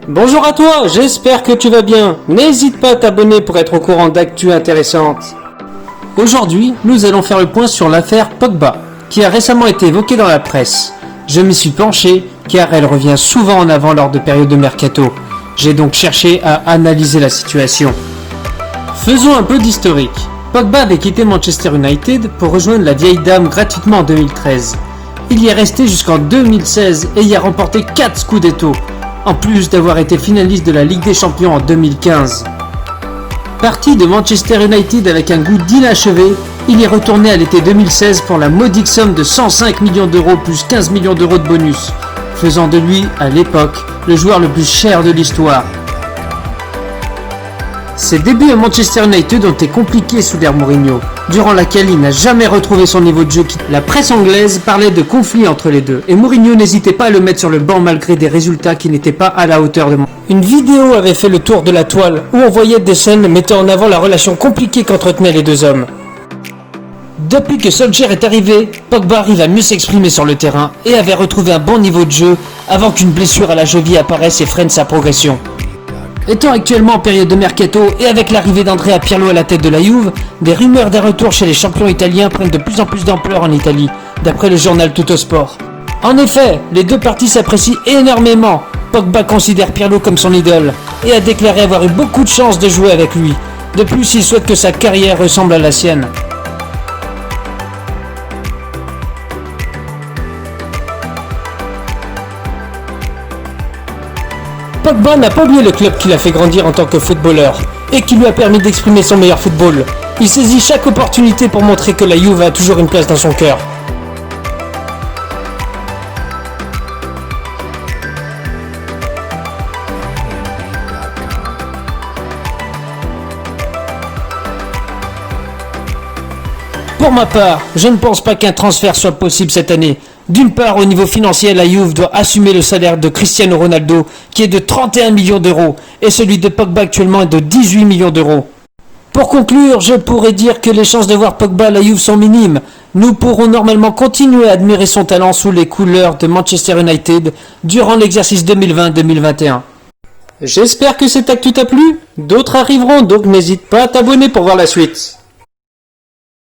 Bonjour à toi, j'espère que tu vas bien. N'hésite pas à t'abonner pour être au courant d'actu intéressantes. Aujourd'hui, nous allons faire le point sur l'affaire Pogba, qui a récemment été évoquée dans la presse. Je m'y suis penché, car elle revient souvent en avant lors de périodes de mercato. J'ai donc cherché à analyser la situation. Faisons un peu d'historique. Pogba avait quitté Manchester United pour rejoindre la vieille dame gratuitement en 2013. Il y est resté jusqu'en 2016 et y a remporté 4 Scudetto, en plus d'avoir été finaliste de la Ligue des Champions en 2015. Parti de Manchester United avec un goût d'inachevé, il est retourné à l'été 2016 pour la modique somme de 105 millions d'euros plus 15 millions d'euros de bonus, faisant de lui, à l'époque, le joueur le plus cher de l'histoire. Ses débuts à Manchester United ont été compliqués sous l'ère Mourinho, durant laquelle il n'a jamais retrouvé son niveau de jeu. La presse anglaise parlait de conflit entre les deux, et Mourinho n'hésitait pas à le mettre sur le banc malgré des résultats qui n'étaient pas à la hauteur de Mourinho. Une vidéo avait fait le tour de la toile, où on voyait des scènes mettant en avant la relation compliquée qu'entretenaient les deux hommes. Depuis que Solskjaer est arrivé, Pogba arrive à mieux s'exprimer sur le terrain, et avait retrouvé un bon niveau de jeu, avant qu'une blessure à la cheville apparaisse et freine sa progression. Étant actuellement en période de mercato et avec l'arrivée d'Andrea Pirlo à la tête de la Juve, des rumeurs d'un retour chez les champions italiens prennent de plus en plus d'ampleur en Italie, d'après le journal Tuttosport. En effet, les deux parties s'apprécient énormément. Pogba considère Pirlo comme son idole et a déclaré avoir eu beaucoup de chance de jouer avec lui. De plus, il souhaite que sa carrière ressemble à la sienne. Pogba n'a pas oublié le club qui l'a fait grandir en tant que footballeur et qui lui a permis d'exprimer son meilleur football. Il saisit chaque opportunité pour montrer que la Juve a toujours une place dans son cœur. Pour ma part, je ne pense pas qu'un transfert soit possible cette année. D'une part, au niveau financier, la Juve doit assumer le salaire de Cristiano Ronaldo, qui est de 31 millions d'euros, et celui de Pogba actuellement est de 18 millions d'euros. Pour conclure, je pourrais dire que les chances de voir Pogba à la Juve sont minimes. Nous pourrons normalement continuer à admirer son talent sous les couleurs de Manchester United durant l'exercice 2020-2021. J'espère que cette actu t'a plu. D'autres arriveront, donc n'hésite pas à t'abonner pour voir la suite.